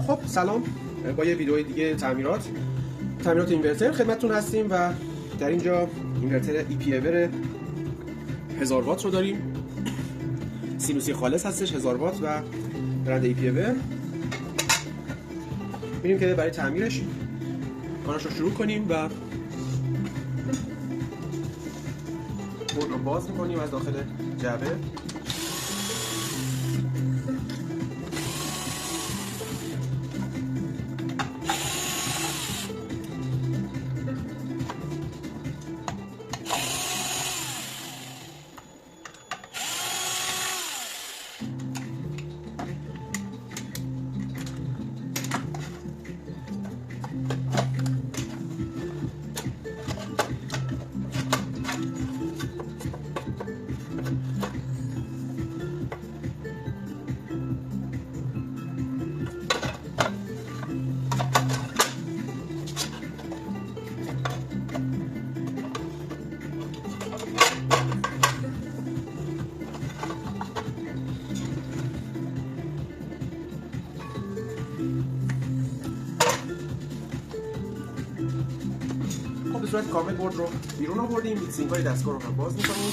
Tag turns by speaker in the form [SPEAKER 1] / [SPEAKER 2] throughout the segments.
[SPEAKER 1] خب سلام، با یه ویدیو دیگه تعمیرات اینورتر خدمتتون هستیم و در اینجا اینورتر EPEVER 1000 وات رو داریم. سینوسی خالص هستش، 1000 وات و برند EPEVER. میریم که برای تعمیرش کارش رو شروع کنیم و بورد رو باز میکنیم از داخل جعبه. خب به صورت کامل بورد رو بیرون آوردیم. میکسینگ های دستگاه رو هم باز میکنیم.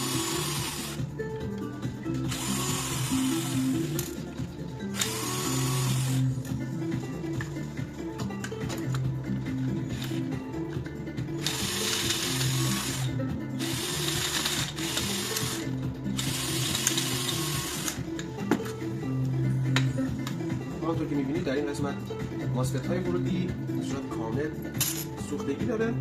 [SPEAKER 1] همونطور که میبینید در این قسمت ماسفت های ورودی به صورت کامل سوختگی داره.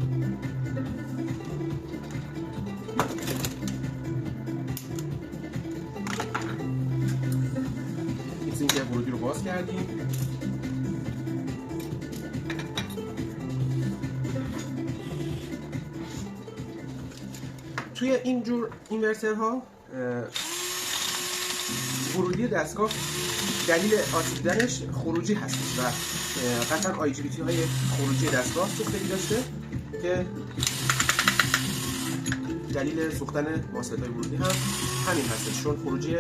[SPEAKER 1] میکسینگ ورودی رو باز کردیم. توی اینجور اینورترها ورودی دستگاه دلیل آسیب دیدنش خروجی هستش و قطعا IGBT های خروجی دستگاه سوختگی داشته که دلیل سوختن ماسفت های ورودی هم همین هستش، چون خروجی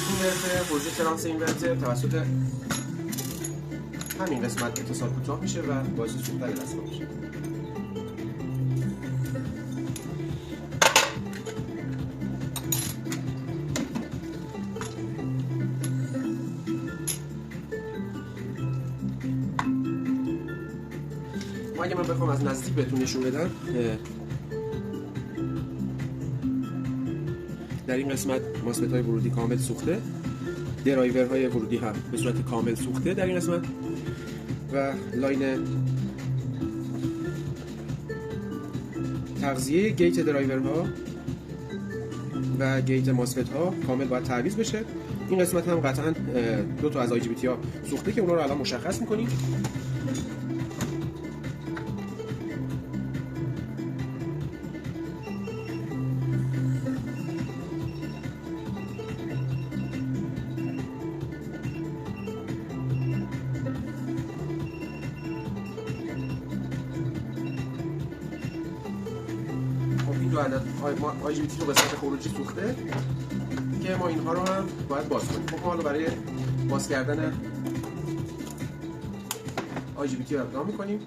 [SPEAKER 1] اینورتر، خروجی ترانس اینورتر توسط همین قسمت اتصال کوتاه میشه و باعث سوختن دستگاه میشه. اگه من بخوام از نزدیک بهتون نشون بدم، در این قسمت ماسفت های ورودی کامل سوخته، درایور های ورودی هم به صورت کامل سوخته در این قسمت و لاین تغذیه گیت درایور ها و گیت ماسفت ها کامل باید تعویض بشه. این قسمت هم قطعا دو تا از IGBT ها سوخته که اونا رو الان مشخص میکنیم. این دو عدد IGBT رو به صورت خروجی سوخته که ما اینها رو هم باید باز کنیم. خب حالا برای باز کردن IGBT رو اقدام میکنیم.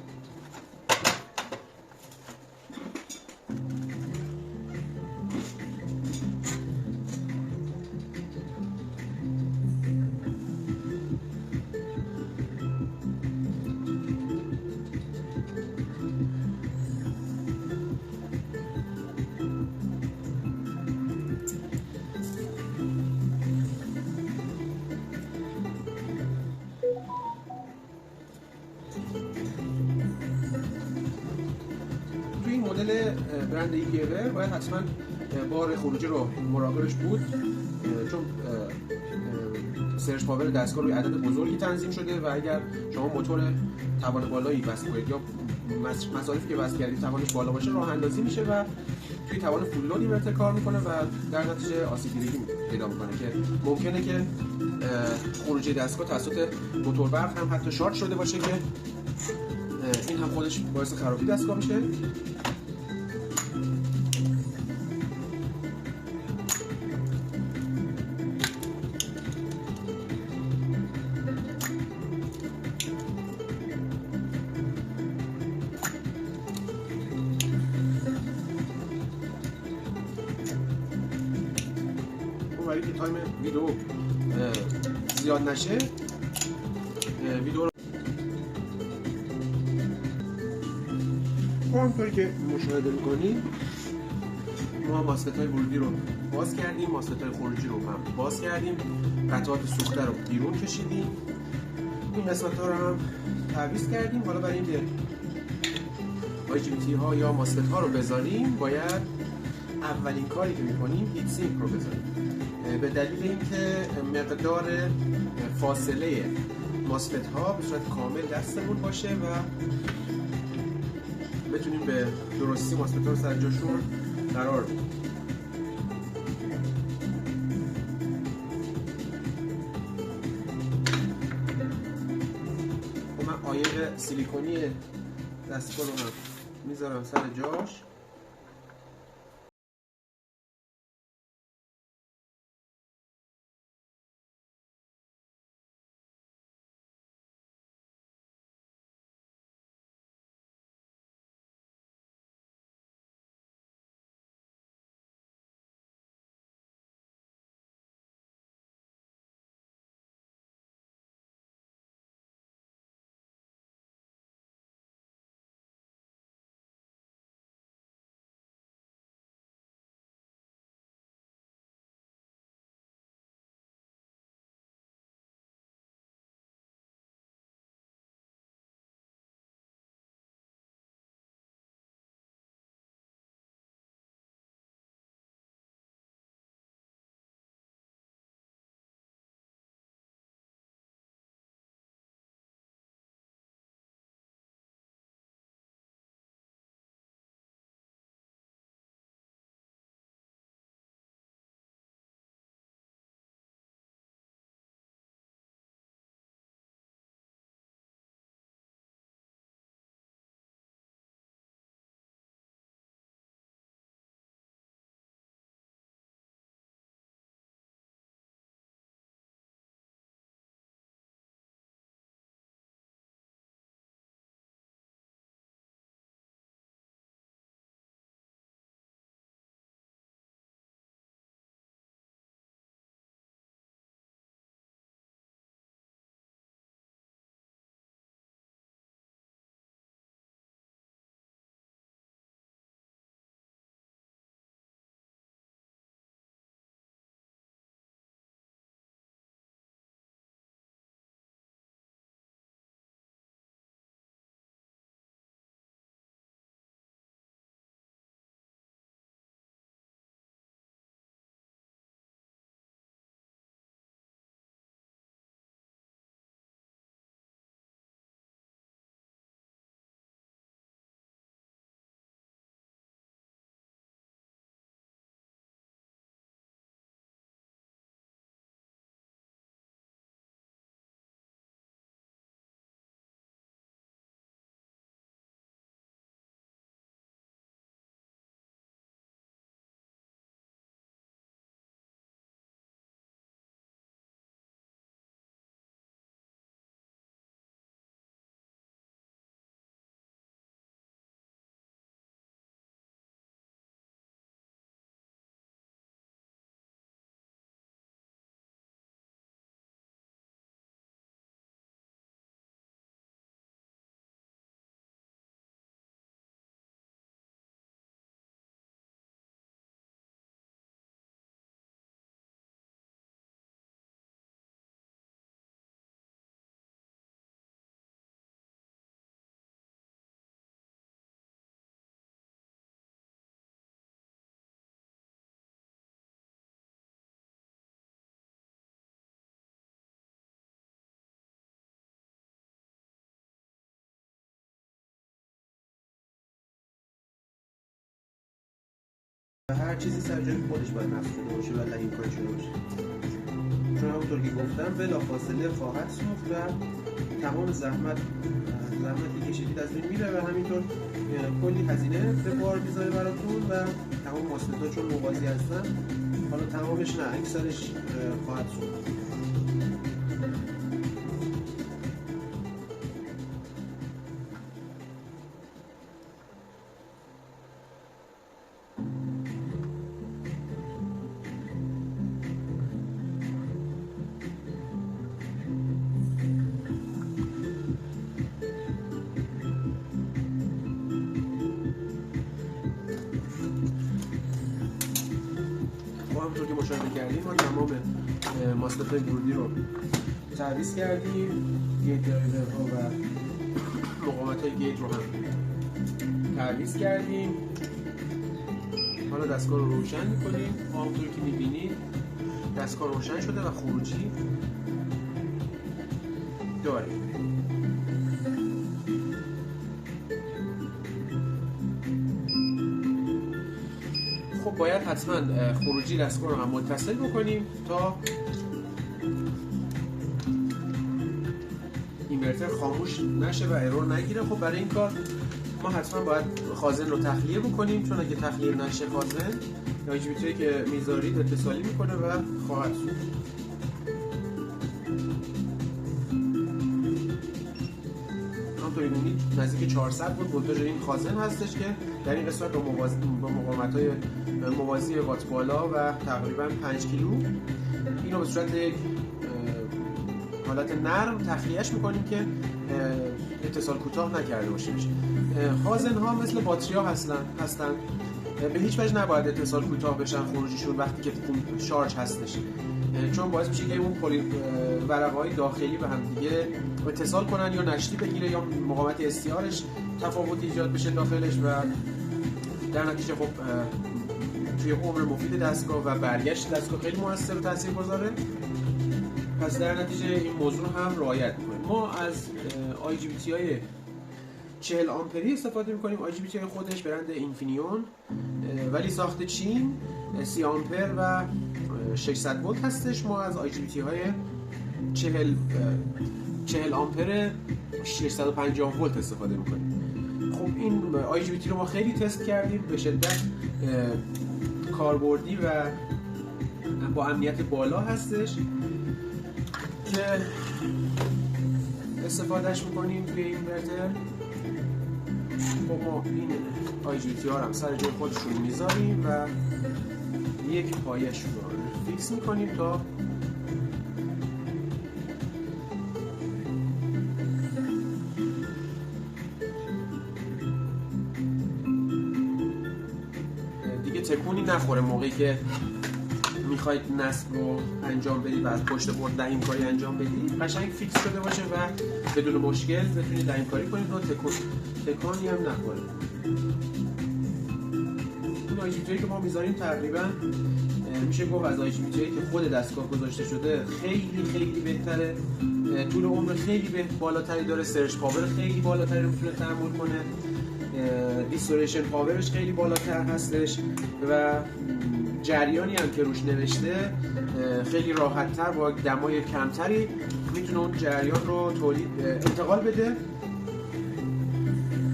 [SPEAKER 1] مدل برند EPEVER باید حتما بار خروجی رو مراقبش بود، چون سرج پاور دستگاه روی عدد بزرگی تنظیم شده و اگر شما موتور توان بالایی وصل کنید یا مصارفی که وصل کردید توانش بالا باشه راه اندازی میشه و توی توان فول لود اینورتر کار میکنه و در نتیجه آسیب دیدگی پیدا میکنه که ممکنه که خروجی دستگاه توسط موتور برق هم حتی شارت شده باشه که این هم خودش باعث خرابی دستگاه میشه. که تایم ویدیو زیاد نشه ویدیو رو همونطوری که مشاهده میکنید ما ماسفت های ورودی رو باز کردیم، ماسفت های خروجی رو هم باز کردیم، قطعات سوخته رو بیرون کشیدیم، این قسمت ها رو هم تعویض کردیم. حالا برای اینکه IGBT ها یا ماسفت ها رو بذاریم باید اولین کاری که میکنیم هیت سینک رو بذاریم، به دلیل اینکه مقدار فاصله ماسفت ها به صورت کامل دستمون باشه و بتونیم به درستی ماسفت ها رو سر جاشون قرار بدیم. خب من عایق سیلیکونی دستگاه رو هم میذارم سر جاش. هر چیزی سر جای خودش باید نصب شده باشه و لگین کنه شده باشه، چون همونطور که گفتم بلافاصله خواهد سوخت و تمام زحمتی که کشیدید از بین میره و همینطور کلی هزینه به بار میذاره براتون و تمام ماسفت ها چون موازی هستن حالا تمامش نه اکثرش خواهد سوخت. همونطور که مشاهده کردیم ما تمام ماسفت ورودی رو تعویض کردیم، گیت درایورها و مقاومت های گیت رو هم تعویض کردیم. حالا دستگاه رو روشن میکنیم. همونطور که میبینید دستگاه روشن شده و خروجی داریم. خب باید حتما خروجی دستگاه رو هم متصل بکنیم تا اینورتر خاموش نشه و ارور نگیره. خب برای این کار ما حتما باید خازن رو تخلیه بکنیم، چون اگه تخلیه نشه خازن IGBT که میذارید اتصالی میکنه و خواهد سوخت. همونطوری می‌بینید نزدیک 400 ولتاژ این خازن هستش که در این قسمت با مقاومت‌های موازی وات بالا و تقریبا 5 کیلو اینو به صورت یک حالت نرم تخلیهش میکنیم که اتصال کوتاه نکرده باشه. خازن ها مثل باتری ها هستن به هیچ وجه نباید اتصال کوتاه بشن خروجیشون وقتی که شارژ هستش، چون باعث میشه که اون ورقه‌های داخلی به هم دیگه اتصال کنن یا نشتی بگیره یا مقاومت استیارش تفاوت ایجاد بشه داخلش و در نتیجه خب توی عمر مفید دستگاه و برگشت دستگاه خیلی موثر و تاثیرگذاره. پس در نتیجه این موضوع هم رعایت می‌کنیم. ما از IGBT های 40 آمپری استفاده می‌کنیم. IGBT های خودش برند اینفینیون ولی ساخت چین 30 آمپر و 600 ولت هستش. ما از IGBT های 40 آمپر 650 ولت استفاده می‌کنیم. خب این IGBT رو ما خیلی تست کردیم، به شدت کاربردی و با امنیت بالا هستش که استفادهش میکنیم توی اینورتر. خب ما این IGBT ها هم سر جای خودشون میذاریم و یک پایش رو فیکس میکنیم تا دیگه تکونی نخوره موقعی که میخواید نصب رو انجام بدید و از پشت برد دهیم کاری انجام بدید، قشنگ فیکس شده باشه و بدون مشکل بتونید دهیم کاری کنید و تکانی هم نخوره. این IGBT که ما میذاریم تقریبا میشه گفت از IGBT که خود دستگاه گذاشته شده خیلی بهتره، طول عمر خیلی بالاتری داره، سرچ پاور خیلی بالاتری رو میتونه تحمل کنه، دیستوریشن پاورش خیلی بالاتر هستش و جریانی هم که روش نوشته خیلی راحت‌تر با دمای کمتری میتونه اون جریان رو انتقال بده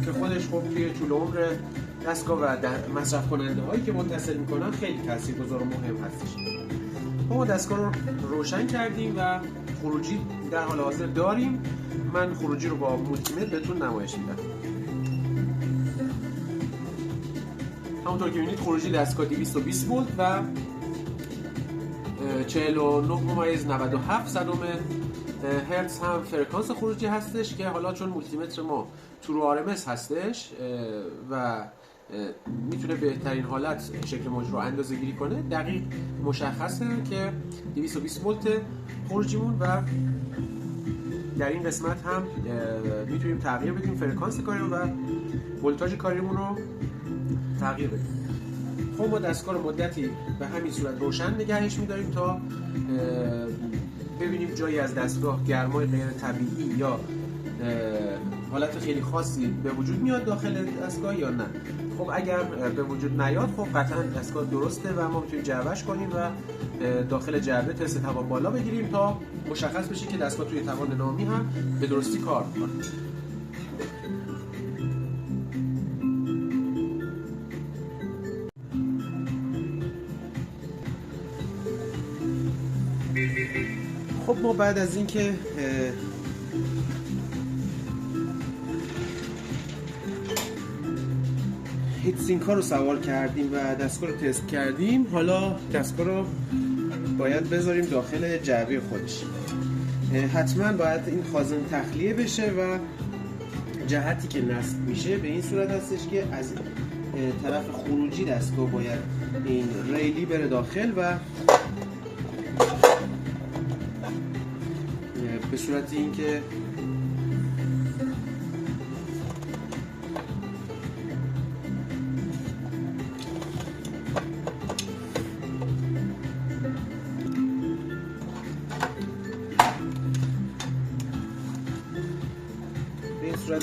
[SPEAKER 1] که خودش خب توی طول عمر دستگاه و مصرف کننده هایی که متصل میکنن خیلی تاثیرگذار و مهم هستش. ما دستگاه رو روشن کردیم و خروجی در حال حاضر داریم. من خروجی رو با مولتیمتر بهتون نمایش میدم. همونطور که می‌بینید خروجی دستگاه 220 ولت و 49.97 هرتز هم فرکانس خروجی هستش که حالا چون مولتیمتر ما ترو RMS هستش و میتونه بهترین حالت شکل موج رو اندازه گیری کنه، دقیق مشخصه که 220 ولت خروجیمون و در این قسمت هم میتونیم تغییر بدیم فرکانس کاریمون و ولتاژ کاریمون رو تغییر بدیم. خب ما دستگاه رو مدتی به همین صورت روشن نگهش می‌داریم تا ببینیم جایی از دستگاه گرمای غیر طبیعی یا حالت خیلی خاصی به وجود میاد داخل دستگاه یا نه. خب اگر به وجود نیاد خب قطعا دستگاه درسته و ما میتونیم جعبه‌اش کنیم و داخل جعبه تست توان بالا بگیریم تا مشخص بشه که دستگاه توی توان نامی هم به درستی کار می‌کنه. خب ما بعد از اینکه هیت سینک ها رو سوار کردیم و دستگاه رو تست کردیم، حالا دستگاه رو باید بذاریم داخل جعبه خودش. حتما باید این خازن تخلیه بشه و جهتی که نصب میشه به این صورت هستش که از طرف خروجی دستگاه باید این ریلی بره داخل و به صورت اینکه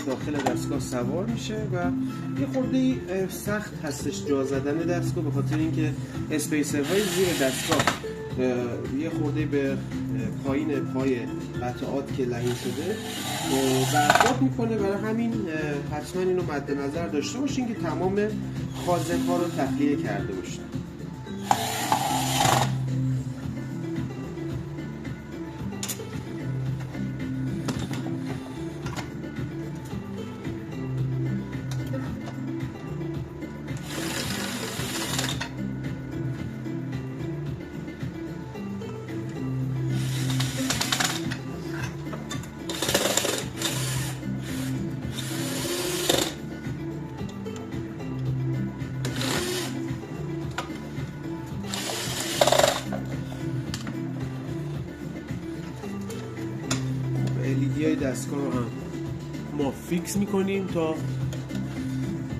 [SPEAKER 1] داخل دستگاه سوار میشه و یه خورده سخت هستش جا زدن دستگاه، به خاطر اینکه اسپیسرهای زیر دستگاه یه خورده به پایین پای قطعات که لحیم شده برخورد میکنه. برای همین حتما اینو مد نظر داشته باشین که تمام خازن‌ها رو تخلیه کرده باشین. LED دستگاه رو هم ما فیکس میکنیم تا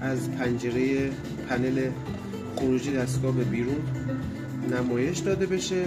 [SPEAKER 1] از پنجره پنل خروجی دستگاه به بیرون نمایش داده بشه.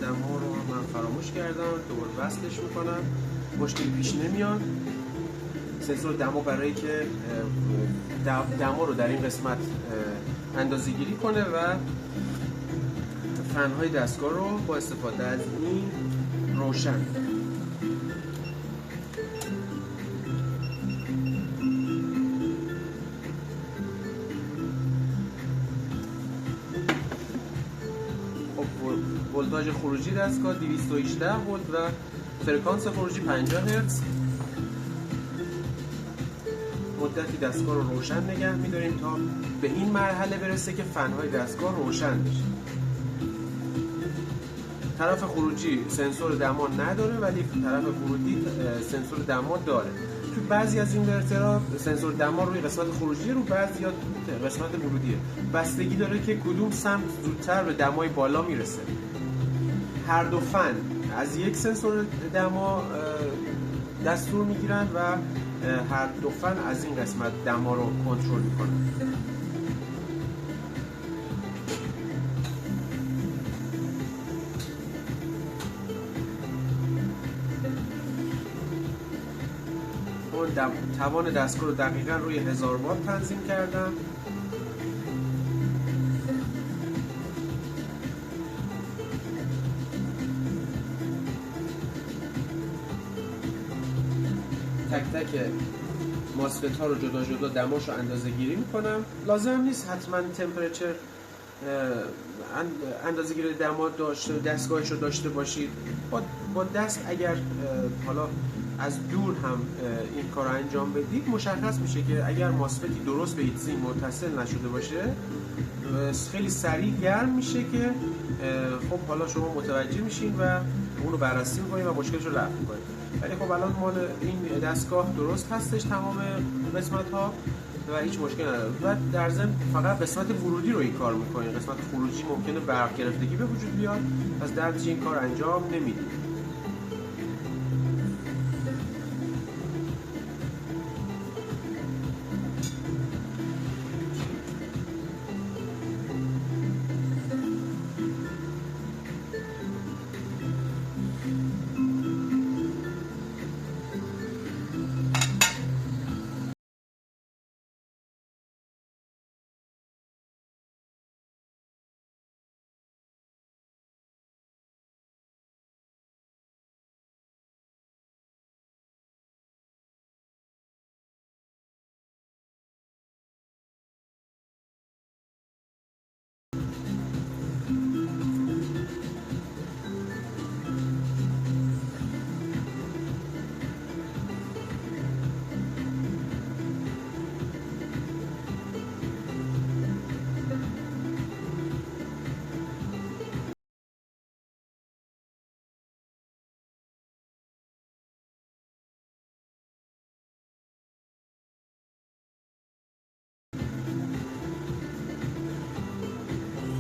[SPEAKER 1] دما رو من فراموش کردم، دوباره وصلش میکنم، مشکلی پیش نمیاد. سنسور دما برای که دما رو در این قسمت اندازه گیری کنه و فنهای دستگاه رو با استفاده از این روشن ولتاژ خروجی دستگاه 218 ولت و فرکانس خروجی 50 هرتز. مدتی دستگاه رو روشن نگه می‌داریم تا به این مرحله برسه که فن‌های دستگاه روشن بشه. طرف خروجی سنسور دما نداره ولی طرف ورودی سنسور دما داره. تو بعضی از اینورترها سنسور دما روی قسمت خروجی، رو بعضی قسمت ورودیه. بستگی داره که کدوم سمت زودتر به دمای بالا میرسه. هر دو فن از یک سنسور دما دستور میگیرن و هر دو فن از این قسمت دما رو کنترل میکنن. توان دستگاه رو دقیقا روی 1000 وات تنظیم کردم. تک تک ماسفت ها رو جدا جدا دماش رو اندازه گیری میکنم. لازم نیست حتما تمپرچر اندازه گیری دما دستگاهش رو داشته باشید. با دست اگر حالا از دور هم این کار رو انجام بدید مشخص میشه که اگر ماسفتی درست به هیتسینگ متصل نشده باشه خیلی سریع گرم میشه که خب حالا شما متوجه میشین و اون رو بررسی میکنید و مشکلش رو رفع میکنید. ولی خب الان مال این دستگاه درست هستش تمام قسمت ها و هیچ مشکل نداره و در ضمن فقط قسمت ورودی رو این کار میکنید. قسمت خروجی ممکنه برق گرفتگی به وجود بیاد، پس در نتیجه این کار انجام نمیدید.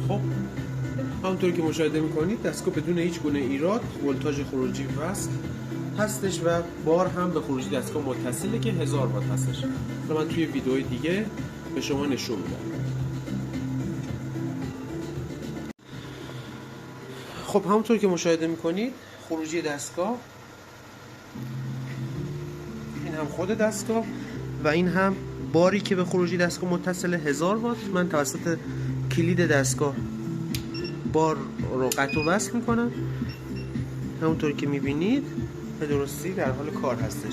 [SPEAKER 1] خب همونطور که مشاهده میکنید دستگاه بدون هیچ گونه ایراد ولتاژ خروجی وصل هستش و بار هم به خروجی دستگاه متصله که 1000 وات هستش. من توی ویدیوی دیگه به شما نشون میدم. خب همونطور که مشاهده میکنید خروجی دستگاه، این هم خود دستگاه و این هم باری که به خروجی دستگاه متصل 1000 وات. من توسط کلید دستگاه بار رو قطع و وصل میکنم. همونطور که میبینید به درستی در حال کار هستش.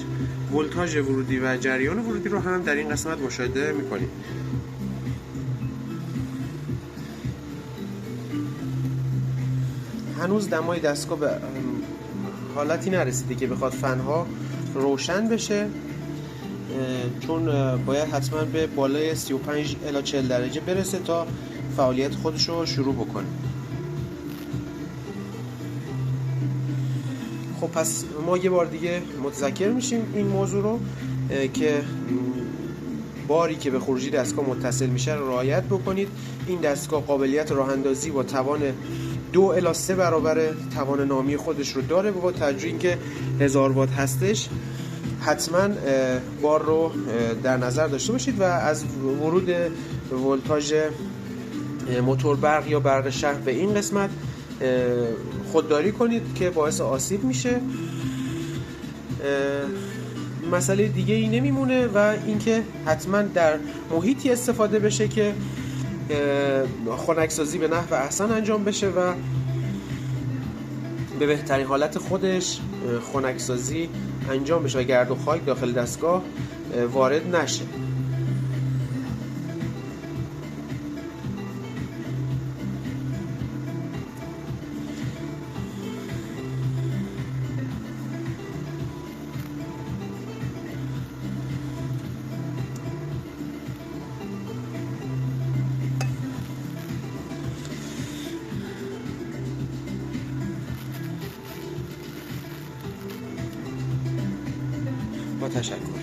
[SPEAKER 1] ولتاژ ورودی و جریان ورودی رو هم در این قسمت مشاهده میکنید. هنوز دمای دستگاه به حالتی نرسیده که بخواد فنها روشن بشه، چون باید حتما به بالای 35 الی 40 درجه برسه تا فعالیت خودش رو شروع بکنه. خب پس ما یه بار دیگه متذکر میشیم این موضوع رو که باری که به خروجی دستگاه متصل میشه رو رعایت بکنید. این دستگاه قابلیت راه اندازی با توان 2 الی 3 برابر توان نامی خودش رو داره و با توجه اینکه 1000 وات هستش حتما بار رو در نظر داشته باشید و از ورود ولتاژ موتور برق یا برق شحن به این قسمت خودداری کنید که باعث آسیب میشه. مسئله دیگه ای نمیمونه و اینکه حتما در محیطی استفاده بشه که خنک‌سازی به نحو احسن انجام بشه و به بهترین حالت خودش خنک‌سازی انجام بشه و گرد و خاک داخل دستگاه وارد نشه. تشکر.